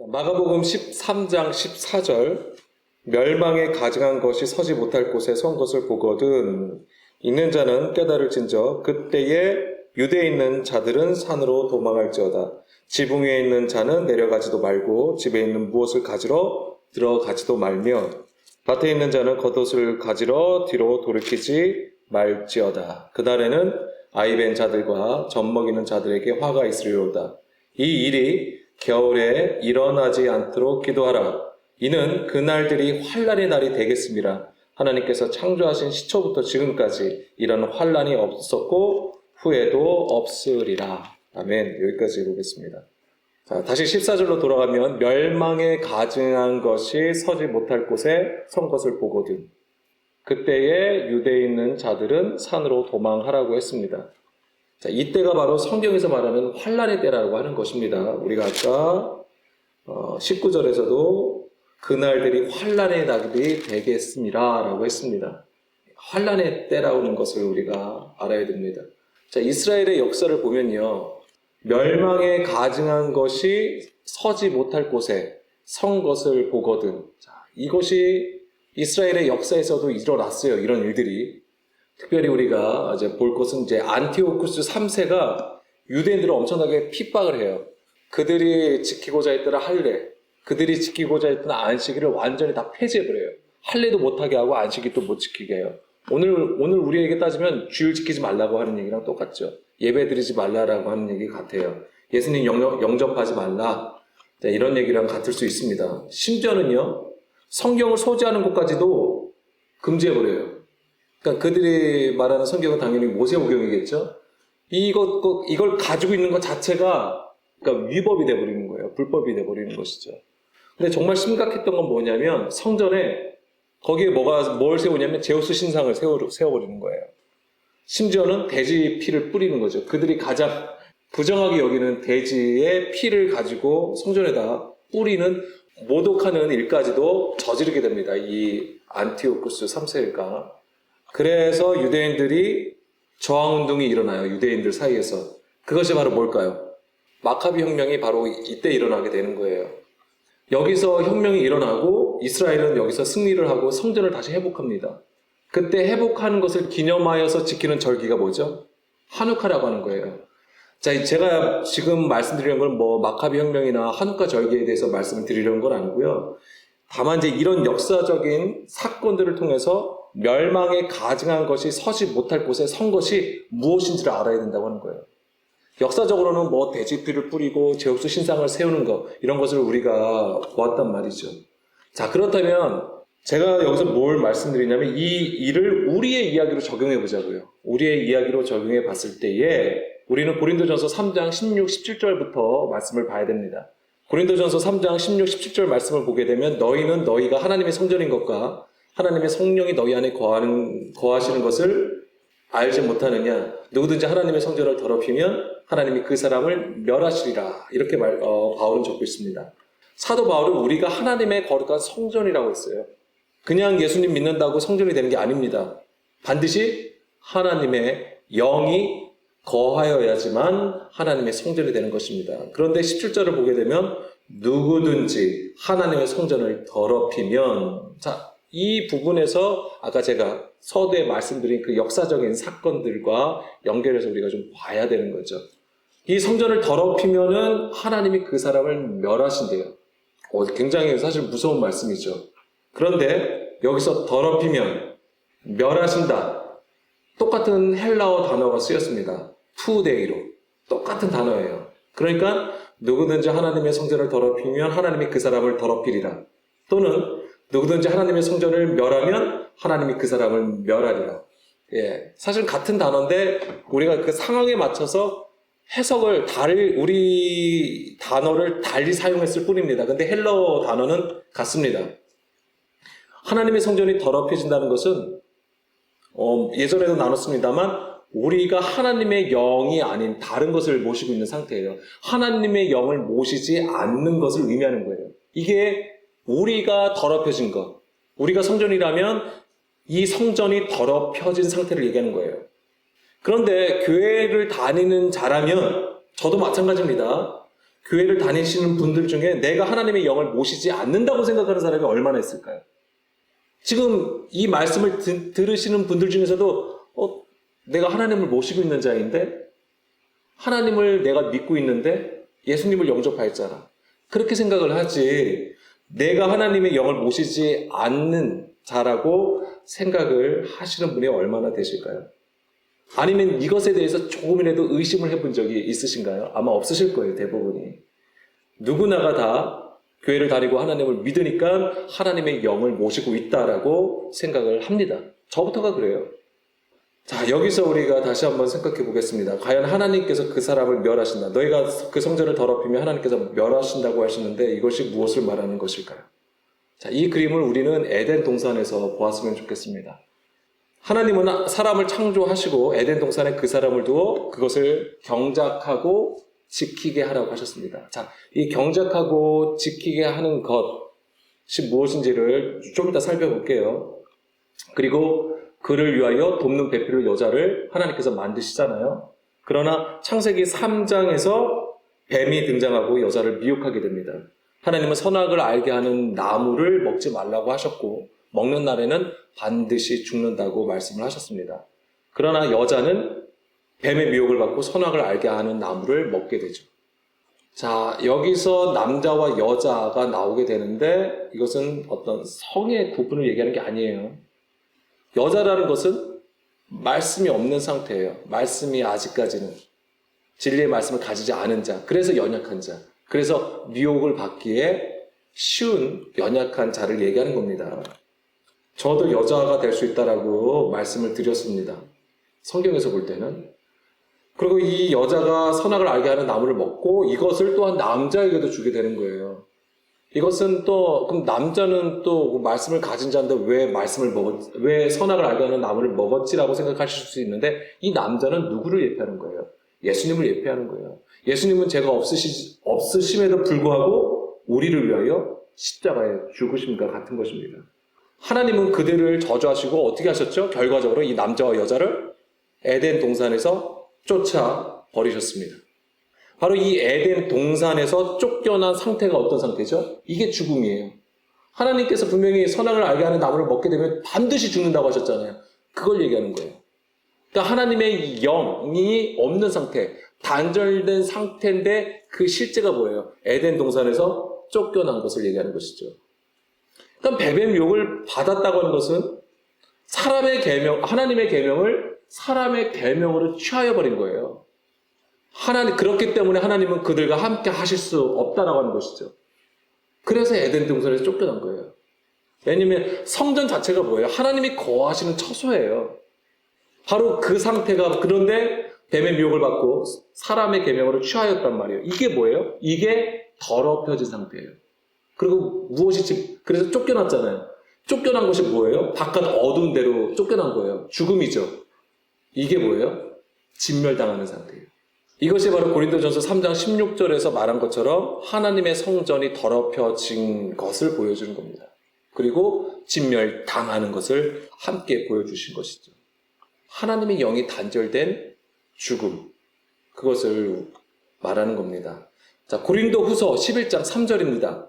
마가복음 13장 14절 멸망에 가증한 것이 서지 못할 곳에 선 것을 보거든 있는 자는 깨달을진저 그때에 유대에 있는 자들은 산으로 도망할지어다. 지붕 위에 있는 자는 내려가지도 말고 집에 있는 무엇을 가지러 들어가지도 말며 밭에 있는 자는 겉옷을 가지러 뒤로 돌이키지 말지어다. 그날에는 아이 벤 자들과 젖 먹이는 자들에게 화가 있으리로다. 이 일이 겨울에 일어나지 않도록 기도하라. 이는 그날들이 환난의 날이 되겠습니다. 하나님께서 창조하신 시초부터 지금까지 이런 환난이 없었고 후에도 없으리라. 아멘. 여기까지 보겠습니다. 자, 다시 14절로 돌아가면 멸망에 가증한 것이 서지 못할 곳에 선 것을 보거든 그때에 유대에 있는 자들은 산으로 도망하라고 했습니다. 자, 이때가 바로 성경에서 말하는 환난의 때라고 하는 것입니다. 우리가 아까 19절에서도 그날들이 환난의 날이 되겠습니다 라고 했습니다. 환난의 때라고 하는 것을 우리가 알아야 됩니다. 자, 이스라엘의 역사를 보면요, 멸망에 가증한 것이 서지 못할 곳에 선 것을 보거든. 자, 이것이 이스라엘의 역사에서도 일어났어요. 이런 일들이. 특별히 우리가 이제 볼 것은 이제 안티오쿠스 3세가 유대인들을 엄청나게 핍박을 해요. 그들이 지키고자 했던 할례, 그들이 지키고자 했던 안식일을 완전히 다 폐지해버려요. 할례도 못하게 하고 안식일도 못 지키게 해요. 오늘 우리에게 따지면 주일 지키지 말라고 하는 얘기랑 똑같죠. 예배 드리지 말라라고 하는 얘기 같아요. 예수님 영접하지 말라. 이런 얘기랑 같을 수 있습니다. 심지어는요, 성경을 소지하는 것까지도 금지해버려요. 그러니까 그들이 말하는 성경은 당연히 모세오경이겠죠. 이걸 가지고 있는 것 자체가 그러니까 위법이 돼버리는 거예요. 불법이 돼버리는 것이죠. 근데 정말 심각했던 건 뭐냐면 성전에 거기에 뭘 세우냐면 제우스 신상을 세워버리는 거예요. 심지어는 돼지 피를 뿌리는 거죠. 그들이 가장 부정하게 여기는 돼지의 피를 가지고 성전에다 뿌리는 모독하는 일까지도 저지르게 됩니다. 이 안티오쿠스 3세가. 그래서 유대인들이 저항운동이 일어나요. 유대인들 사이에서. 그것이 바로 뭘까요? 마카비 혁명이 바로 이때 일어나게 되는 거예요. 여기서 혁명이 일어나고 이스라엘은 여기서 승리를 하고 성전을 다시 회복합니다. 그때 회복하는 것을 기념하여서 지키는 절기가 뭐죠? 하누카라고 하는 거예요. 자, 제가 지금 말씀드리는 건 마카비 혁명이나 하누카 절기에 대해서 말씀을 드리려는 건 아니고요. 다만 이제 이런 역사적인 사건들을 통해서 멸망에 가증한 것이 서지 못할 곳에 선 것이 무엇인지를 알아야 된다고 하는 거예요. 역사적으로는 돼지피를 뿌리고 제우스 신상을 세우는 것, 이런 것을 우리가 보았단 말이죠. 자, 그렇다면 제가 여기서 뭘 말씀드리냐면 이 일을 우리의 이야기로 적용해 보자고요. 우리의 이야기로 적용해 봤을 때에 우리는 고린도전서 3장 16, 17절부터 말씀을 봐야 됩니다. 고린도전서 3장 16, 17절 말씀을 보게 되면 너희는 너희가 하나님의 성전인 것과 하나님의 성령이 너희 안에 거하시는 것을 알지 못하느냐. 누구든지 하나님의 성전을 더럽히면 하나님이 그 사람을 멸하시리라. 이렇게 바울은 적고 있습니다. 사도 바울은 우리가 하나님의 거룩한 성전이라고 했어요. 그냥 예수님 믿는다고 성전이 되는 게 아닙니다. 반드시 하나님의 영이 거하여야지만 하나님의 성전이 되는 것입니다. 그런데 17절을 보게 되면 누구든지 하나님의 성전을 더럽히면, 자, 이 부분에서 아까 제가 서두에 말씀드린 그 역사적인 사건들과 연결해서 우리가 좀 봐야 되는 거죠. 이 성전을 더럽히면은 하나님이 그 사람을 멸하신대요. 굉장히 사실 무서운 말씀이죠. 그런데 여기서 더럽히면, 멸하신다, 똑같은 헬라어 단어가 쓰였습니다. 투데이로. 똑같은 단어예요. 그러니까 누구든지 하나님의 성전을 더럽히면 하나님이 그 사람을 더럽히리라. 또는 누구든지 하나님의 성전을 멸하면 하나님이 그 사람을 멸하리라. 예, 사실 같은 단어인데 우리가 그 상황에 맞춰서 해석을 우리 단어를 달리 사용했을 뿐입니다. 근데 헬라어 단어는 같습니다. 하나님의 성전이 더럽혀진다는 것은 예전에도 나눴습니다만 우리가 하나님의 영이 아닌 다른 것을 모시고 있는 상태예요. 하나님의 영을 모시지 않는 것을 의미하는 거예요. 이게 우리가 더럽혀진 것, 우리가 성전이라면 이 성전이 더럽혀진 상태를 얘기하는 거예요. 그런데 교회를 다니는 자라면 저도 마찬가지입니다. 교회를 다니시는 분들 중에 내가 하나님의 영을 모시지 않는다고 생각하는 사람이 얼마나 있을까요? 지금 이 말씀을 들으시는 분들 중에서도 내가 하나님을 모시고 있는 자인데, 하나님을 내가 믿고 있는데 예수님을 영접하였잖아, 그렇게 생각을 하지, 내가 하나님의 영을 모시지 않는 자라고 생각을 하시는 분이 얼마나 되실까요? 아니면 이것에 대해서 조금이라도 의심을 해본 적이 있으신가요? 아마 없으실 거예요, 대부분이. 누구나가 다 교회를 다니고 하나님을 믿으니까 하나님의 영을 모시고 있다라고 생각을 합니다. 저부터가 그래요. 자, 여기서 우리가 다시 한번 생각해 보겠습니다. 과연 하나님께서 그 사람을 멸하신다, 너희가 그 성전을 더럽히면 하나님께서 멸하신다고 하시는데 이것이 무엇을 말하는 것일까요? 자, 이 그림을 우리는 에덴 동산에서 보았으면 좋겠습니다. 하나님은 사람을 창조하시고 에덴 동산에 그 사람을 두어 그것을 경작하고 지키게 하라고 하셨습니다. 자, 이 경작하고 지키게 하는 것이 무엇인지를 좀 이따 살펴볼게요. 그리고 그를 위하여 돕는 배필을 여자를 하나님께서 만드시잖아요. 그러나 창세기 3장에서 뱀이 등장하고 여자를 미혹하게 됩니다. 하나님은 선악을 알게 하는 나무를 먹지 말라고 하셨고 먹는 날에는 반드시 죽는다고 말씀을 하셨습니다. 그러나 여자는 뱀의 미혹을 받고 선악을 알게 하는 나무를 먹게 되죠. 자, 여기서 남자와 여자가 나오게 되는데 이것은 어떤 성의 구분을 얘기하는 게 아니에요. 여자라는 것은 말씀이 없는 상태예요. 말씀이 아직까지는 진리의 말씀을 가지지 않은 자, 그래서 연약한 자, 그래서 미혹을 받기에 쉬운 연약한 자를 얘기하는 겁니다. 저도 여자가 될 수 있다라고 말씀을 드렸습니다. 성경에서 볼 때는. 그리고 이 여자가 선악을 알게 하는 나무를 먹고 이것을 또한 남자에게도 주게 되는 거예요. 이것은 또, 그럼 남자는 또 말씀을 가진 자인데 왜 선악을 알게 하는 나무를 먹었지라고 생각하실 수 있는데, 이 남자는 누구를 예표하는 거예요? 예수님을 예표하는 거예요. 예수님은 죄가 없으심에도 불구하고 우리를 위하여 십자가에 죽으심과 같은 것입니다. 하나님은 그들을 저주하시고 어떻게 하셨죠? 결과적으로 이 남자와 여자를 에덴 동산에서 쫓아 버리셨습니다. 바로 이 에덴 동산에서 쫓겨난 상태가 어떤 상태죠? 이게 죽음이에요. 하나님께서 분명히 선악을 알게 하는 나무를 먹게 되면 반드시 죽는다고 하셨잖아요. 그걸 얘기하는 거예요. 그러니까 하나님의 영이 없는 상태, 단절된 상태인데 그 실제가 뭐예요? 에덴 동산에서 쫓겨난 것을 얘기하는 것이죠. 그러니까 뱀의 미혹을 받았다고 하는 것은 하나님의 계명을 사람의 계명으로 취하여 버린 거예요. 그렇기 때문에 하나님은 그들과 함께 하실 수 없다라고 하는 것이죠. 그래서 에덴 동산에서 쫓겨난 거예요. 왜냐하면 성전 자체가 뭐예요? 하나님이 거하시는 처소예요. 바로 그 상태가, 그런데 뱀의 미혹을 받고 사람의 계명으로 취하였단 말이에요. 이게 뭐예요? 이게 더럽혀진 상태예요. 그리고 그래서 쫓겨났잖아요. 쫓겨난 것이 뭐예요? 바깥 어두운 데로 쫓겨난 거예요. 죽음이죠. 이게 뭐예요? 진멸당하는 상태예요. 이것이 바로 고린도전서 3장 16절에서 말한 것처럼 하나님의 성전이 더럽혀진 것을 보여주는 겁니다. 그리고 진멸당하는 것을 함께 보여주신 것이죠. 하나님의 영이 단절된 죽음, 그것을 말하는 겁니다. 자, 고린도 후서 11장 3절입니다.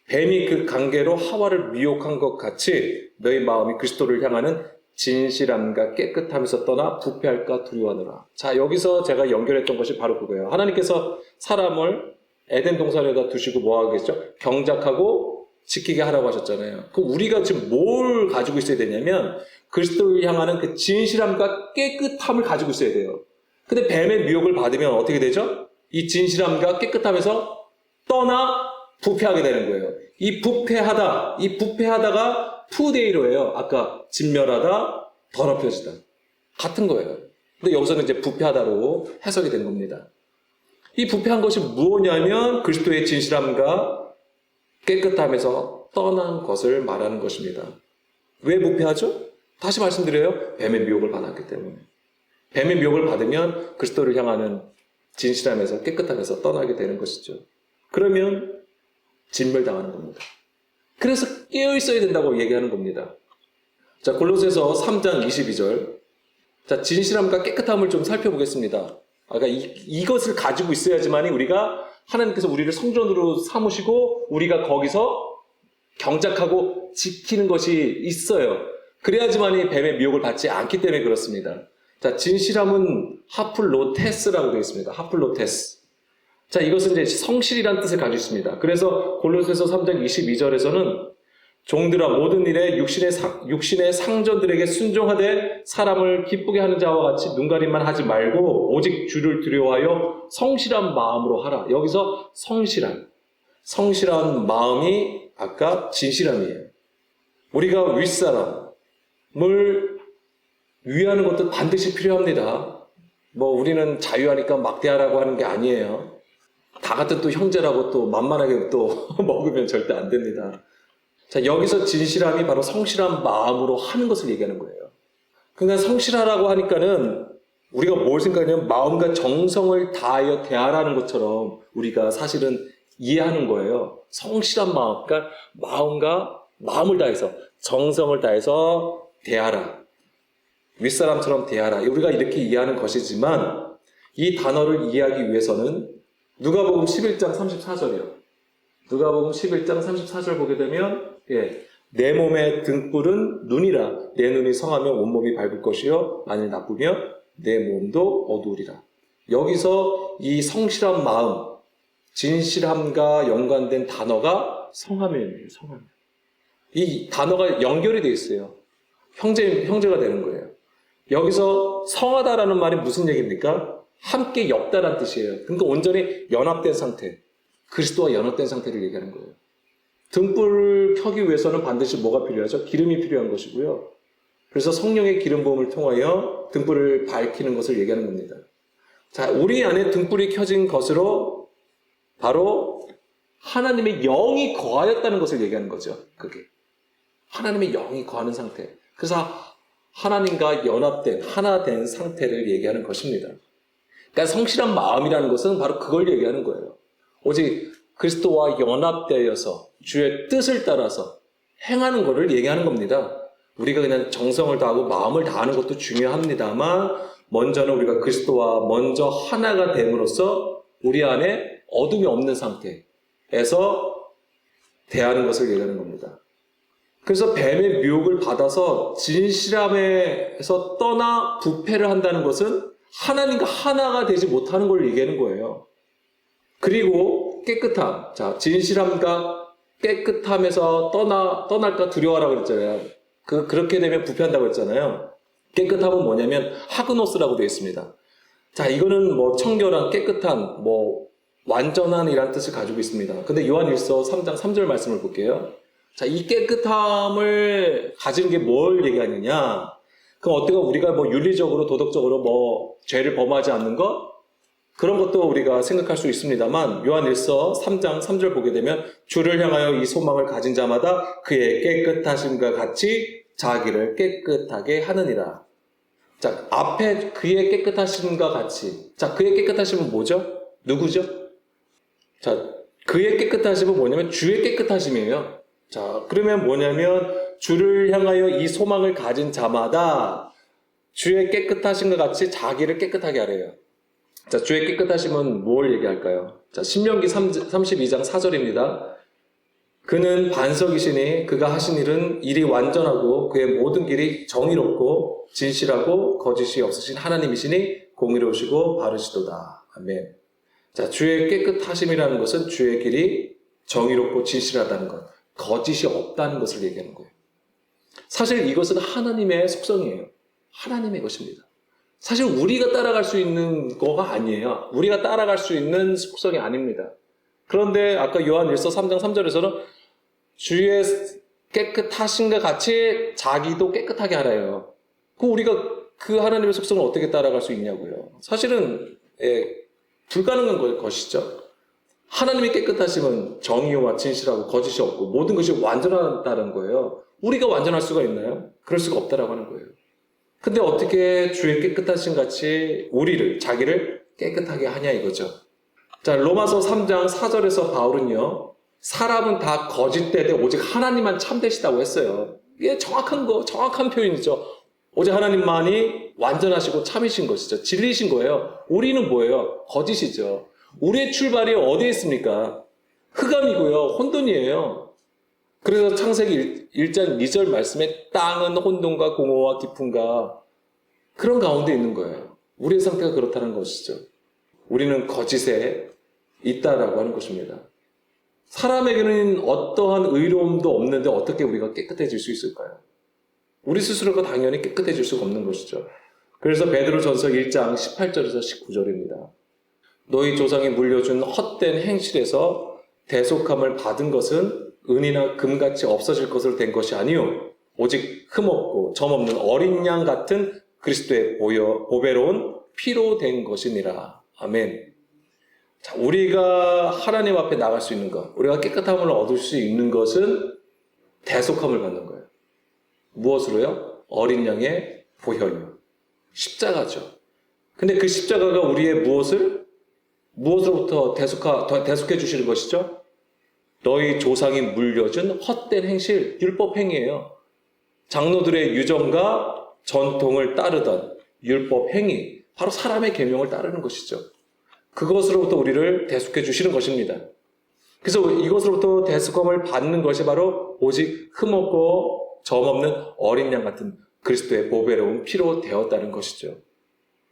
뱀이 그 관계로 하와를 미혹한 것 같이 너희 마음이 그리스도를 향하는 진실함과 깨끗함에서 떠나 부패할까 두려워하노라. 자, 여기서 제가 연결했던 것이 바로 그거예요. 하나님께서 사람을 에덴 동산에다 두시고 뭐 하겠죠? 경작하고 지키게 하라고 하셨잖아요. 그럼 우리가 지금 뭘 가지고 있어야 되냐면 그리스도를 향하는 그 진실함과 깨끗함을 가지고 있어야 돼요. 근데 뱀의 미혹을 받으면 어떻게 되죠? 이 진실함과 깨끗함에서 떠나 부패하게 되는 거예요. 이 부패하다가 푸데이로예요. 아까 진멸하다, 더럽혀지다. 같은 거예요. 근데 여기서는 이제 부패하다로 해석이 된 겁니다. 이 부패한 것이 무엇이냐면 그리스도의 진실함과 깨끗함에서 떠난 것을 말하는 것입니다. 왜 부패하죠? 다시 말씀드려요. 뱀의 미혹을 받았기 때문에. 뱀의 미혹을 받으면 그리스도를 향하는 진실함에서 깨끗함에서 떠나게 되는 것이죠. 그러면 진멸당하는 겁니다. 그래서 깨어있어야 된다고 얘기하는 겁니다. 자, 골로새서 3장 22절. 자, 진실함과 깨끗함을 좀 살펴보겠습니다. 그러니까 이것을 가지고 있어야지만이 우리가 하나님께서 우리를 성전으로 삼으시고 우리가 거기서 경작하고 지키는 것이 있어요. 그래야지만이 뱀의 미혹을 받지 않기 때문에 그렇습니다. 자, 진실함은 하플로테스라고 되어 있습니다. 하플로테스. 자, 이것은 이제 성실이라는 뜻을 가지고 있습니다. 그래서 골로새서 3장 22절에서는 종들아 모든 일에 육신의 상전들에게 순종하되 사람을 기쁘게 하는 자와 같이 눈가림만 하지 말고 오직 주를 두려워하여 성실한 마음으로 하라. 여기서 성실한 마음이 아까 진실함이에요. 우리가 윗사람을 위하는 것도 반드시 필요합니다. 우리는 자유하니까 막대하라고 하는 게 아니에요. 다 같은 또 형제라고 또 만만하게 또 먹으면 절대 안 됩니다. 자, 여기서 진실함이 바로 성실한 마음으로 하는 것을 얘기하는 거예요. 그러니까 성실하라고 하니까는 우리가 뭘 생각하냐면 마음과 정성을 다하여 대하라는 것처럼 우리가 사실은 이해하는 거예요. 성실한 마음, 그러니까 마음을 다해서 정성을 다해서 대하라. 윗사람처럼 대하라. 우리가 이렇게 이해하는 것이지만 이 단어를 이해하기 위해서는 누가복음 11장 34절이요. 누가복음 11장 34절 보게 되면 내 몸의 등불은 눈이라. 내 눈이 성하면 온몸이 밝을 것이요 만일 나쁘면 내 몸도 어두우리라. 여기서 이 성실한 마음, 진실함과 연관된 단어가 성함이에요. 성함. 이 단어가 연결이 되어 있어요. 형제가 되는 거예요. 여기서 성하다라는 말이 무슨 얘기입니까? 함께 엮다라는 뜻이에요. 그러니까 온전히 연합된 상태, 그리스도와 연합된 상태를 얘기하는 거예요. 등불을 켜기 위해서는 반드시 뭐가 필요하죠? 기름이 필요한 것이고요. 그래서 성령의 기름 부음을 통하여 등불을 밝히는 것을 얘기하는 겁니다. 자, 우리 안에 등불이 켜진 것으로 바로 하나님의 영이 거하였다는 것을 얘기하는 거죠. 그게 하나님의 영이 거하는 상태. 그래서 하나님과 연합된 하나 된 상태를 얘기하는 것입니다. 그러니까 성실한 마음이라는 것은 바로 그걸 얘기하는 거예요. 오직 그리스도와 연합되어서 주의 뜻을 따라서 행하는 것을 얘기하는 겁니다. 우리가 그냥 정성을 다하고 마음을 다하는 것도 중요합니다만 먼저는 우리가 그리스도와 먼저 하나가 됨으로써 우리 안에 어둠이 없는 상태에서 대하는 것을 얘기하는 겁니다. 그래서 뱀의 미혹을 받아서 진실함에서 떠나 부패를 한다는 것은 하나님과 하나가 되지 못하는 걸 얘기하는 거예요. 그리고 깨끗함. 자, 진실함과 깨끗함에서 떠날까 두려워하라고 그랬잖아요. 그렇게 되면 부패한다고 했잖아요. 깨끗함은 뭐냐면 하그노스라고 되어 있습니다. 자, 이거는 청결한, 깨끗한, 완전한 이라는 뜻을 가지고 있습니다. 근데 요한일서 3장 3절 말씀을 볼게요. 자, 이 깨끗함을 가지는 게 뭘 얘기하느냐? 그럼 우리가 윤리적으로, 도덕적으로 죄를 범하지 않는 것? 그런 것도 우리가 생각할 수 있습니다만, 요한일서 3장 3절 보게 되면, 주를 향하여 이 소망을 가진 자마다 그의 깨끗하심과 같이 자기를 깨끗하게 하느니라. 자, 앞에 그의 깨끗하심과 같이. 자, 그의 깨끗하심은 뭐죠? 누구죠? 자, 그의 깨끗하심은 뭐냐면 주의 깨끗하심이에요. 자, 그러면 뭐냐면 주를 향하여 이 소망을 가진 자마다 주의 깨끗하심과 같이 자기를 깨끗하게 하래요. 자, 주의 깨끗하심은 뭘 얘기할까요? 자, 신명기 32장 4절입니다. 그는 반석이시니 그가 하신 일이 완전하고 그의 모든 길이 정의롭고 진실하고 거짓이 없으신 하나님이시니 공의로우시고 바르시도다. 아멘. 자, 주의 깨끗하심이라는 것은 주의 길이 정의롭고 진실하다는 것, 거짓이 없다는 것을 얘기하는 거예요. 사실 이것은 하나님의 속성이에요. 하나님의 것입니다. 사실 우리가 따라갈 수 있는 거가 아니에요. 우리가 따라갈 수 있는 속성이 아닙니다. 그런데 아까 요한일서 3장 3절에서는 주의 깨끗하심과 같이 자기도 깨끗하게 하라요. 우리가 그 하나님의 속성을 어떻게 따라갈 수 있냐고요. 사실은 불가능한 것이죠. 하나님의 깨끗하심은 정의와 진실하고 거짓이 없고 모든 것이 완전하다는 거예요. 우리가 완전할 수가 있나요? 그럴 수가 없다라고 하는 거예요. 근데 어떻게 주의 깨끗하심 같이 자기를 깨끗하게 하냐 이거죠. 자, 로마서 3장 4절에서 바울은요, 사람은 다 거짓되되 오직 하나님만 참되시다고 했어요. 이게 정확한 표현이죠. 오직 하나님만이 완전하시고 참이신 것이죠. 진리신 거예요. 우리는 뭐예요? 거짓이죠. 우리의 출발이 어디에 있습니까? 흑암이고요. 혼돈이에요. 그래서 창세기 1장 2절 말씀에 땅은 혼돈과 공허와 깊음과 그런 가운데 있는 거예요. 우리의 상태가 그렇다는 것이죠. 우리는 거짓에 있다라고 하는 것입니다. 사람에게는 어떠한 의로움도 없는데 어떻게 우리가 깨끗해질 수 있을까요? 우리 스스로가 당연히 깨끗해질 수가 없는 것이죠. 그래서 베드로전서 1장 18절에서 19절입니다. 너희 조상이 물려준 헛된 행실에서 대속함을 받은 것은 은이나 금같이 없어질 것으로 된 것이 아니요 오직 흠없고 점없는 어린 양 같은 그리스도의 보배로운 피로 된 것이니라. 아멘. 자, 우리가 하나님 앞에 나갈 수 있는 것, 우리가 깨끗함을 얻을 수 있는 것은 대속함을 받는 거예요. 무엇으로요? 어린 양의 보혈로. 십자가죠. 근데 그 십자가가 우리의 무엇으로부터 대속해 주시는 것이죠? 너희 조상이 물려준 헛된 행실, 율법 행위예요. 장로들의 유정과 전통을 따르던 율법 행위, 바로 사람의 계명을 따르는 것이죠. 그것으로부터 우리를 대속해 주시는 것입니다. 그래서 이것으로부터 대속함을 받는 것이 바로 오직 흠없고 점없는 어린 양 같은 그리스도의 보배로운 피로 되었다는 것이죠.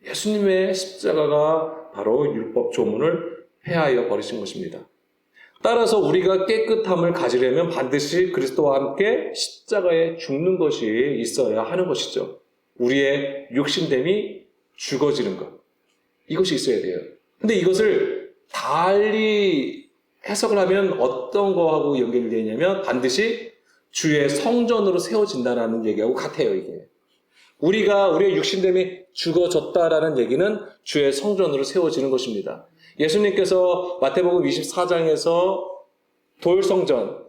예수님의 십자가가 바로 율법 조문을 폐하여 버리신 것입니다. 따라서 우리가 깨끗함을 가지려면 반드시 그리스도와 함께 십자가에 죽는 것이 있어야 하는 것이죠. 우리의 육신됨이 죽어지는 것. 이것이 있어야 돼요. 근데 이것을 달리 해석을 하면 어떤 거하고 연결이 되냐면 반드시 주의 성전으로 세워진다는 얘기하고 같아요, 이게. 우리의 육신됨이 죽어졌다라는 얘기는 주의 성전으로 세워지는 것입니다. 예수님께서 마태복음 24장에서 돌성전,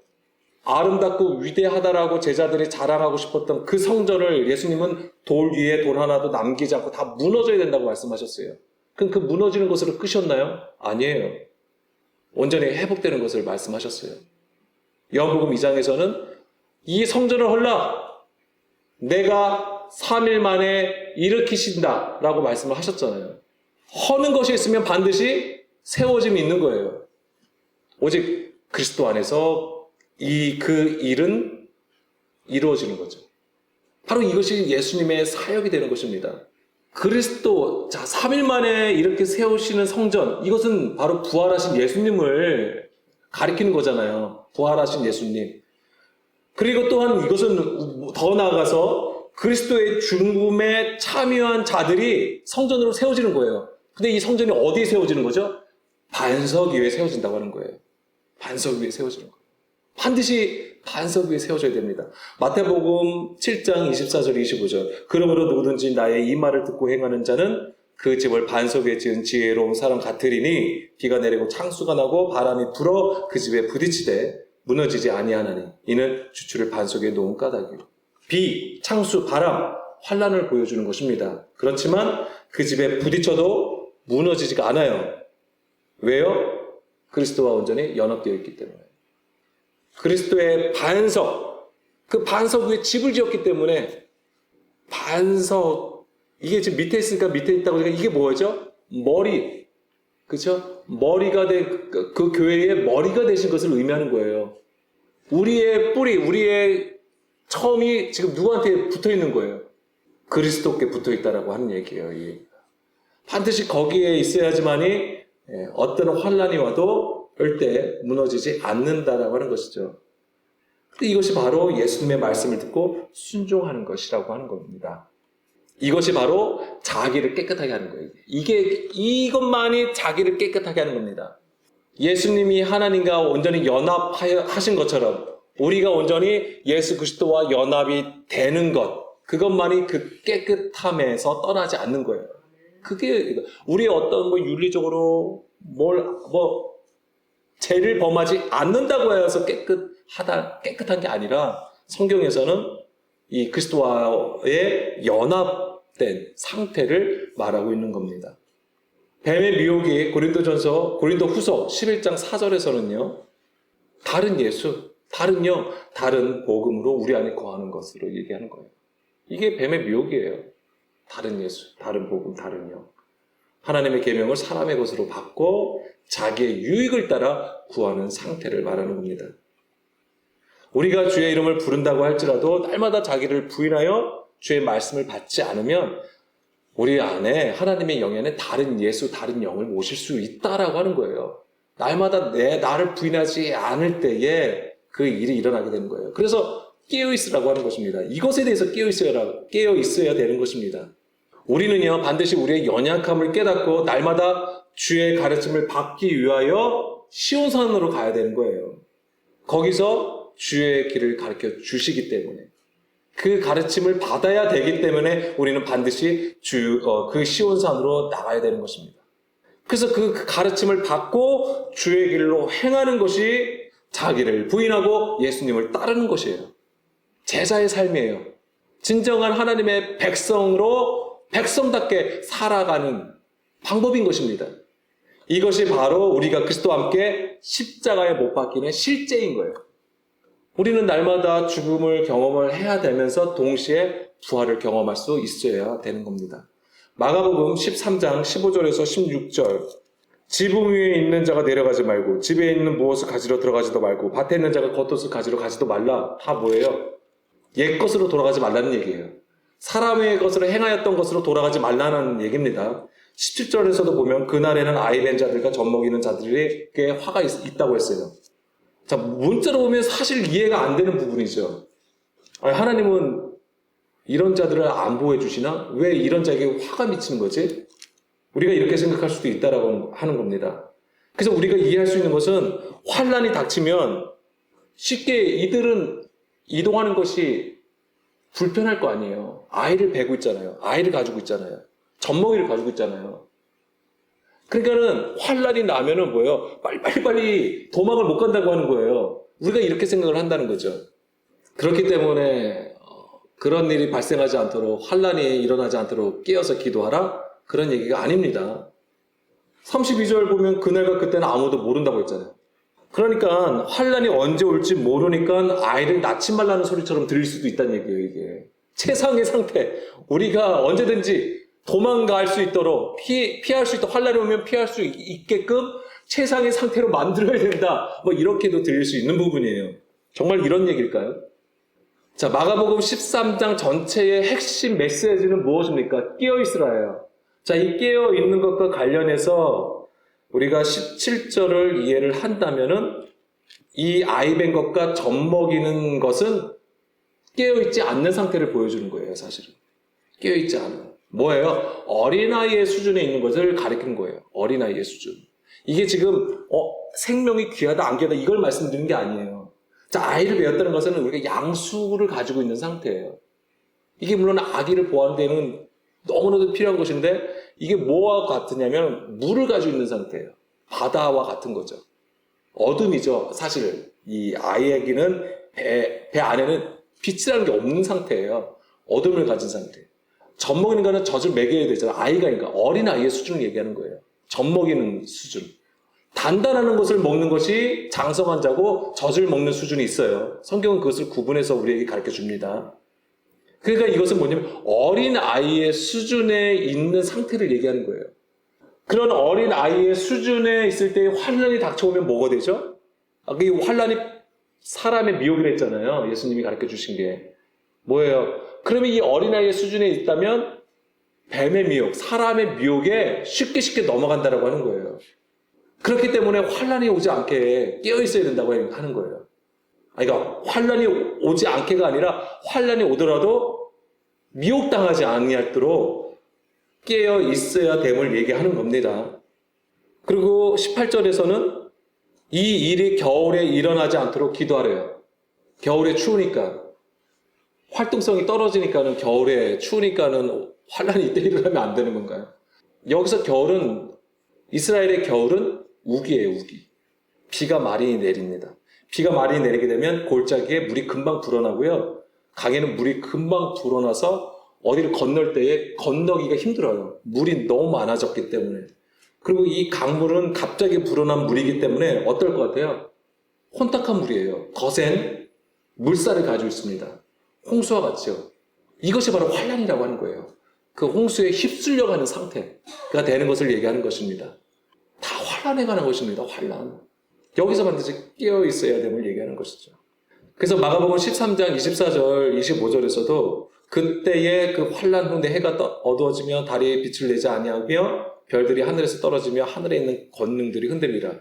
아름답고 위대하다라고 제자들이 자랑하고 싶었던 그 성전을 예수님은 돌 위에 돌 하나도 남기지 않고 다 무너져야 된다고 말씀하셨어요. 그럼 그 무너지는 것으로 끝이었나요? 아니에요. 온전히 회복되는 것을 말씀하셨어요. 요한복음 2장에서는 이 성전을 헐라 내가 3일 만에 일으키신다 라고 말씀을 하셨잖아요. 허는 것이 있으면 반드시 세워짐이 있는 거예요. 오직 그리스도 안에서 그 일은 이루어지는 거죠. 바로 이것이 예수님의 사역이 되는 것입니다. 그리스도, 3일 만에 이렇게 세우시는 성전, 이것은 바로 부활하신 예수님을 가리키는 거잖아요. 부활하신 예수님. 그리고 또한 이것은 더 나아가서 그리스도의 죽음에 참여한 자들이 성전으로 세워지는 거예요. 근데 이 성전이 어디에 세워지는 거죠? 반석 위에 세워진다고 하는 거예요. 반석 위에 세워지는 거예요. 반드시 반석 위에 세워져야 됩니다. 마태복음 7장 24절 25절 그러므로 누구든지 나의 이 말을 듣고 행하는 자는 그 집을 반석 위에 지은 지혜로운 사람 같으리니 비가 내리고 창수가 나고 바람이 불어 그 집에 부딪히되 무너지지 아니하나니 이는 주추를 반석 위에 놓은 까닭이요. 비, 창수, 바람, 환란을 보여주는 것입니다. 그렇지만 그 집에 부딪혀도 무너지지가 않아요. 왜요? 그리스도와 온전히 연합되어 있기 때문에. 그리스도의 반석, 그 반석 위에 집을 지었기 때문에 반석, 이게 지금 밑에 있으니까 밑에 있다고 하니까 이게 뭐죠? 머리, 그렇죠? 머리가 그 교회의 머리가 되신 것을 의미하는 거예요. 우리의 뿌리, 우리의 처음이 지금 누구한테 붙어 있는 거예요? 그리스도께 붙어 있다라고 하는 얘기예요. 반드시 거기에 있어야지만이 어떤 환란이 와도 절대 무너지지 않는다라고 하는 것이죠. 근데 이것이 바로 예수님의 말씀을 듣고 순종하는 것이라고 하는 겁니다. 이것이 바로 자기를 깨끗하게 하는 거예요. 이것만이 자기를 깨끗하게 하는 겁니다. 예수님이 하나님과 온전히 연합하신 것처럼 우리가 온전히 예수 그리스도와 연합이 되는 것, 그것만이 그 깨끗함에서 떠나지 않는 거예요. 그게 우리의 어떤 윤리적으로 죄를 범하지 않는다고 해서 깨끗한 게 아니라 성경에서는 이 그리스도와의 연합된 상태를 말하고 있는 겁니다. 뱀의 미혹이 고린도 후서 11장 4절에서는요, 다른 복음으로 우리 안에 거하는 것으로 얘기하는 거예요. 이게 뱀의 미혹이에요. 다른 예수, 다른 복음, 다른 영. 하나님의 계명을 사람의 것으로 받고 자기의 유익을 따라 구하는 상태를 말하는 겁니다. 우리가 주의 이름을 부른다고 할지라도 날마다 자기를 부인하여 주의 말씀을 받지 않으면 우리 안에 하나님의 영에 안에 다른 예수, 다른 영을 모실 수 있다라고 하는 거예요. 날마다 나를 부인하지 않을 때에 그 일이 일어나게 되는 거예요. 그래서 깨어있으라고 하는 것입니다. 이것에 대해서 깨어있어야 되는 것입니다. 우리는요, 반드시 우리의 연약함을 깨닫고 날마다 주의 가르침을 받기 위하여 시온산으로 가야 되는 거예요. 거기서 주의 길을 가르쳐 주시기 때문에, 그 가르침을 받아야 되기 때문에 우리는 반드시 그 시온산으로 나가야 되는 것입니다. 그래서 그 가르침을 받고 주의 길로 행하는 것이 자기를 부인하고 예수님을 따르는 것이에요. 제자의 삶이에요. 진정한 하나님의 백성으로 백성답게 살아가는 방법인 것입니다. 이것이 바로 우리가 그리스도와 함께 십자가에 못 박히는 실제인 거예요. 우리는 날마다 죽음을 경험을 해야 되면서 동시에 부활을 경험할 수 있어야 되는 겁니다. 마가복음 13장 15절에서 16절, 지붕 위에 있는 자가 내려가지 말고 집에 있는 무엇을 가지러 들어가지도 말고 밭에 있는 자가 겉옷을 가지러 가지도 말라. 다 뭐예요? 옛 것으로 돌아가지 말라는 얘기예요. 사람의 것으로 행하였던 것으로 돌아가지 말라는 얘기입니다. 17절에서도 보면 그날에는 아이 낸 자들과 젖 먹이는 자들에게 화가 있다고 했어요. 자, 문자로 보면 사실 이해가 안 되는 부분이죠. 아니, 하나님은 이런 자들을 안 보호해 주시나? 왜 이런 자에게 화가 미치는 거지? 우리가 이렇게 생각할 수도 있다라고 하는 겁니다. 그래서 우리가 이해할 수 있는 것은 환란이 닥치면 쉽게 이들은 이동하는 것이 불편할 거 아니에요. 아이를 베고 있잖아요. 아이를 가지고 있잖아요. 젖먹이를 가지고 있잖아요. 그러니까는 환란이 나면은 뭐예요? 빨리 도망을 못 간다고 하는 거예요. 우리가 이렇게 생각을 한다는 거죠. 그렇기 때문에 그런 일이 발생하지 않도록, 환란이 일어나지 않도록 깨어서 기도하라? 그런 얘기가 아닙니다. 32절 보면 그날과 그때는 아무도 모른다고 했잖아요. 그러니까 환란이 언제 올지 모르니까 아이를 낳지 말라는 소리처럼 들릴 수도 있다는 얘기예요. 이게 최상의 상태, 우리가 언제든지 도망갈 수 있도록, 피할 수 있도록, 환란이 오면 피할 수 있게끔 최상의 상태로 만들어야 된다, 뭐 이렇게도 들릴 수 있는 부분이에요. 정말 이런 얘기일까요? 자, 마가복음 13장 전체의 핵심 메시지는 무엇입니까? 깨어있으라예요. 자, 이 깨어있는 것과 관련해서 우리가 17절을 이해를 한다면은 이 아이 벤 것과 젖 먹이는 것은 깨어있지 않는 상태를 보여주는 거예요, 사실은. 깨어있지 않은. 뭐예요? 어린아이의 수준에 있는 것을 가리킨 거예요. 어린아이의 수준. 이게 지금 생명이 귀하다 안 귀하다 이걸 말씀드리는 게 아니에요. 자, 아이를 배웠다는 것은 우리가 양수를 가지고 있는 상태예요. 이게 물론 아기를 보호하는 데는 너무나도 필요한 것인데 이게 뭐와 같으냐면 물을 가지고 있는 상태예요. 바다와 같은 거죠. 어둠이죠. 사실 이 아이에게는 배 안에는 빛이라는 게 없는 상태예요. 어둠을 가진 상태. 젖 먹이는 거는 젖을 먹여야 되잖아요. 아이가, 그러니까 어린아이의 수준을 얘기하는 거예요. 젖 먹이는 수준. 단단한 것을 먹는 것이 장성한 자고 젖을 먹는 수준이 있어요. 성경은 그것을 구분해서 우리에게 가르쳐 줍니다. 그러니까 이것은 뭐냐면 어린아이의 수준에 있는 상태를 얘기하는 거예요. 그런 어린아이의 수준에 있을 때 환란이 닥쳐오면 뭐가 되죠? 이 환란이 사람의 미혹이라 했잖아요. 예수님이 가르쳐 주신 게. 뭐예요? 그러면 이 어린아이의 수준에 있다면 뱀의 미혹, 사람의 미혹에 쉽게 넘어간다라고 하는 거예요. 그렇기 때문에 환란이 오지 않게 깨어 있어야 된다고 하는 거예요. 그러니까 환란이 오지 않게가 아니라 환란이 오더라도 미혹당하지 아니하도록 깨어 있어야 됨을 얘기하는 겁니다. 그리고 18절에서는 이 일이 겨울에 일어나지 않도록 기도하래요. 겨울에 추우니까. 활동성이 떨어지니까는 겨울에 추우니까는 환란이 이때 일어나면 안 되는 건가요? 여기서 겨울은, 이스라엘의 겨울은 우기예요, 우기. 비가 많이 내립니다. 비가 많이 내리게 되면 골짜기에 물이 금방 불어나고요. 강에는 물이 금방 불어나서 어디를 건널 때에 건너기가 힘들어요. 물이 너무 많아졌기 때문에. 그리고 이 강물은 갑자기 불어난 물이기 때문에 어떨 것 같아요? 혼탁한 물이에요. 거센 물살을 가지고 있습니다. 홍수와 같죠. 이것이 바로 환란이라고 하는 거예요. 그 홍수에 휩쓸려가는 상태가 되는 것을 얘기하는 것입니다. 다 환란에 관한 것입니다. 환란. 여기서 반드시 깨어 있어야 됨을 얘기하는 것이죠. 그래서 마가복음 13장 24절, 25절에서도 그때의 그 환란 후에 해가 어두워지며 달이 빛을 내지 아니하며 별들이 하늘에서 떨어지며 하늘에 있는 권능들이 흔들리라.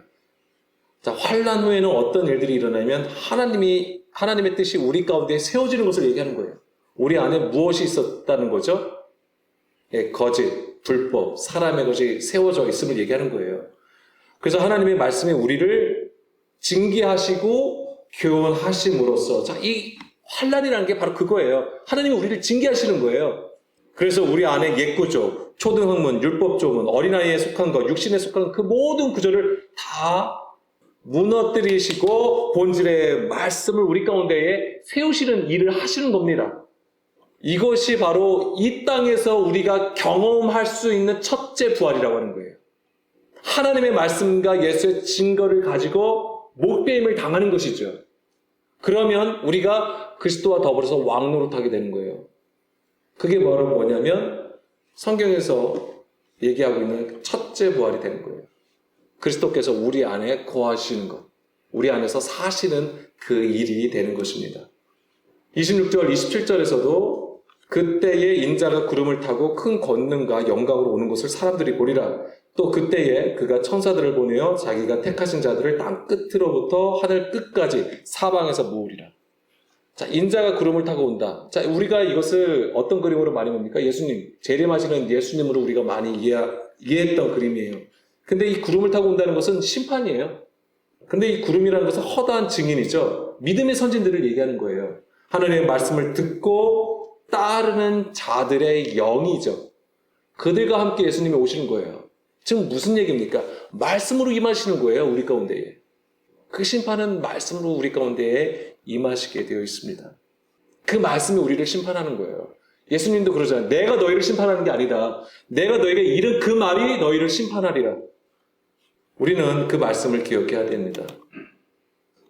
자, 환란 후에는 어떤 일들이 일어나면 하나님의 뜻이 우리 가운데 세워지는 것을 얘기하는 거예요. 우리 안에 무엇이 있었다는 거죠? 예, 거짓, 불법, 사람의 것이 세워져 있음을 얘기하는 거예요. 그래서 하나님의 말씀이 우리를 징계하시고 교훈하심으로써, 자, 이 환란이라는 게 바로 그거예요. 하나님이 우리를 징계하시는 거예요. 그래서 우리 안에 옛구조, 초등학문, 율법조문, 어린아이에 속한 것, 육신에 속한 그 모든 구조를 다 무너뜨리시고 본질의 말씀을 우리 가운데에 세우시는 일을 하시는 겁니다. 이것이 바로 이 땅에서 우리가 경험할 수 있는 첫째 부활이라고 하는 거예요. 하나님의 말씀과 예수의 증거를 가지고 목배임을 당하는 것이죠. 그러면 우리가 그리스도와 더불어서 왕노릇하게 되는 거예요. 그게 바로 뭐냐면 성경에서 얘기하고 있는 첫째 부활이 되는 거예요. 그리스도께서 우리 안에 거하시는 것, 우리 안에서 사시는 그 일이 되는 것입니다. 26절, 27절에서도 그때에 인자가 구름을 타고 큰 권능과 영광으로 오는 것을 사람들이 보리라. 또 그때에 그가 천사들을 보내어 자기가 택하신 자들을 땅 끝으로부터 하늘 끝까지 사방에서 모으리라. 자, 인자가 구름을 타고 온다. 자, 우리가 이것을 어떤 그림으로 많이 봅니까? 예수님, 재림하시는 예수님으로 우리가 많이 이해했던 그림이에요. 근데 이 구름을 타고 온다는 것은 심판이에요. 근데 이 구름이라는 것은 허다한 증인이죠. 믿음의 선진들을 얘기하는 거예요. 하나님의 말씀을 듣고 따르는 자들의 영이죠. 그들과 함께 예수님이 오시는 거예요. 지금 무슨 얘기입니까? 말씀으로 임하시는 거예요, 우리 가운데에. 그 심판은 말씀으로 우리 가운데에 임하시게 되어 있습니다. 그 말씀이 우리를 심판하는 거예요. 예수님도 그러잖아요. 내가 너희를 심판하는 게 아니다. 내가 너에게 이른 그 말이 너희를 심판하리라. 우리는 그 말씀을 기억해야 됩니다.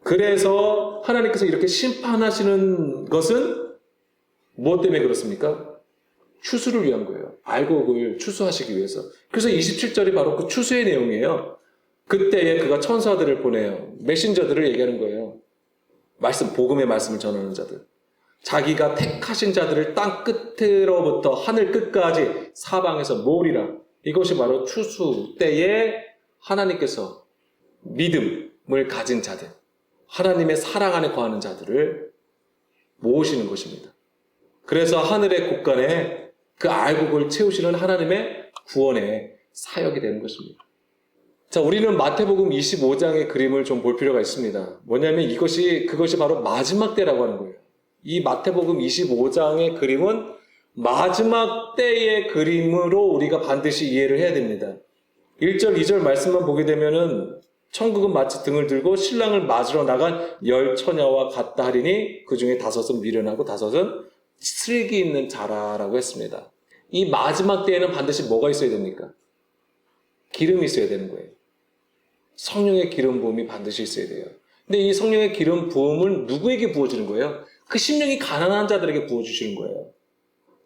그래서 하나님께서 이렇게 심판하시는 것은 무엇 때문에 그렇습니까? 추수를 위한 거예요. 알곡을 추수하시기 위해서. 그래서 27절이 바로 그 추수의 내용이에요. 그때에 그가 천사들을 보내요. 메신저들을 얘기하는 거예요. 복음의 말씀을 전하는 자들. 자기가 택하신 자들을 땅 끝으로부터 하늘 끝까지 사방에서 모으리라. 이것이 바로 추수 때에 하나님께서 믿음을 가진 자들, 하나님의 사랑 안에 거하는 자들을 모으시는 것입니다. 그래서 하늘의 곳간에 그 알곡을 채우시는 하나님의 구원의 사역이 되는 것입니다. 자, 우리는 마태복음 25장의 그림을 좀 볼 필요가 있습니다. 뭐냐면 그것이 바로 마지막 때라고 하는 거예요. 이 마태복음 25장의 그림은 마지막 때의 그림으로 우리가 반드시 이해를 해야 됩니다. 1절, 2절 말씀만 보게 되면은 천국은 마치 등을 들고 신랑을 맞으러 나간 10 처녀와 같다 하리니 그 중에 5은 미련하고 5은 슬기 있는 자라라고 했습니다. 이 마지막 때에는 반드시 뭐가 있어야 됩니까? 기름이 있어야 되는 거예요. 성령의 기름 부음이 반드시 있어야 돼요. 근데 이 성령의 기름 부음은 누구에게 부어지는 거예요? 그 심령이 가난한 자들에게 부어주시는 거예요.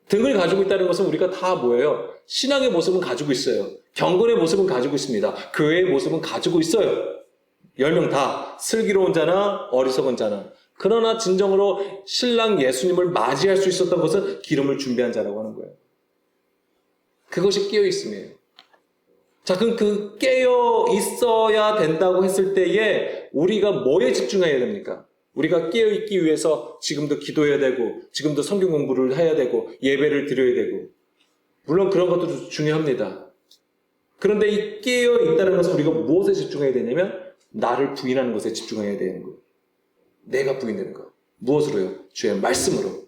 등을 가지고 있다는 것은 우리가 다 뭐예요? 신앙의 모습은 가지고 있어요. 경건의 모습은 가지고 있습니다. 교회의 모습은 가지고 있어요. 10명 다 슬기로운 자나 어리석은 자나. 그러나 진정으로 신랑 예수님을 맞이할 수 있었던 것은 기름을 준비한 자라고 하는 거예요. 그것이 깨어 있음이에요. 자, 그럼 그 깨어 있어야 된다고 했을 때에 우리가 뭐에 집중해야 됩니까? 우리가 깨어 있기 위해서 지금도 기도해야 되고, 지금도 성경 공부를 해야 되고, 예배를 드려야 되고, 물론 그런 것도 중요합니다. 그런데 이 깨어 있다는 것은 우리가 무엇에 집중해야 되냐면 나를 부인하는 것에 집중해야 되는 거예요. 내가 부인되는 거. 무엇으로요? 주의 말씀으로.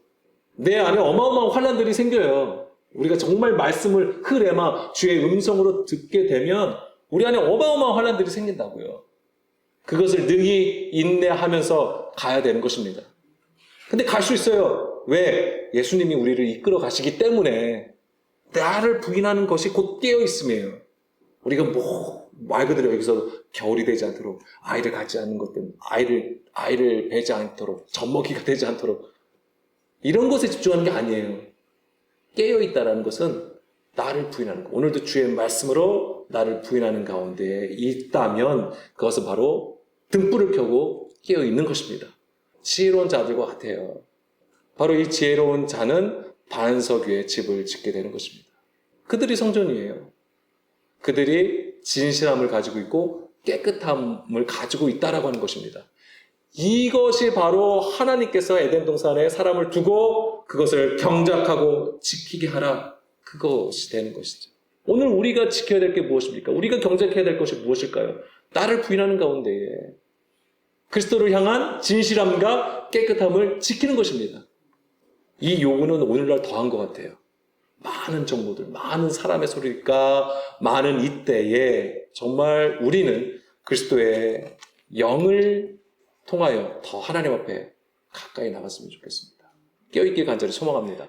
내 안에 어마어마한 환란들이 생겨요. 우리가 정말 말씀을 흐레마 주의 음성으로 듣게 되면 우리 안에 어마어마한 환란들이 생긴다고요. 그것을 능히 인내하면서 가야 되는 것입니다. 근데 갈 수 있어요. 왜? 예수님이 우리를 이끌어 가시기 때문에. 나를 부인하는 것이 곧 깨어 있음이에요. 우리가 말 그대로 여기서 겨울이 되지 않도록, 아이를 갖지 않는 것 때문에, 아이를 배지 않도록, 젖먹이가 되지 않도록, 이런 것에 집중하는 게 아니에요. 깨어있다라는 것은 나를 부인하는 것. 오늘도 주의 말씀으로 나를 부인하는 가운데 있다면 그것은 바로 등불을 켜고 깨어 있는 것입니다. 지혜로운 자들과 같아요. 바로 이 지혜로운 자는 반석 위에 집을 짓게 되는 것입니다. 그들이 성전이에요. 그들이 진실함을 가지고 있고 깨끗함을 가지고 있다라고 하는 것입니다. 이것이 바로 하나님께서 에덴 동산에 사람을 두고 그것을 경작하고 지키게 하라. 그것이 되는 것이죠. 오늘 우리가 지켜야 될 게 무엇입니까? 우리가 경작해야 될 것이 무엇일까요? 나를 부인하는 가운데에 그리스도를 향한 진실함과 깨끗함을 지키는 것입니다. 이 요구는 오늘날 더한 것 같아요. 많은 정보들, 많은 사람의 소리가 많은 이때에 정말 우리는 그리스도의 영을 통하여 더 하나님 앞에 가까이 나갔으면 좋겠습니다. 깨어있길 간절히 소망합니다.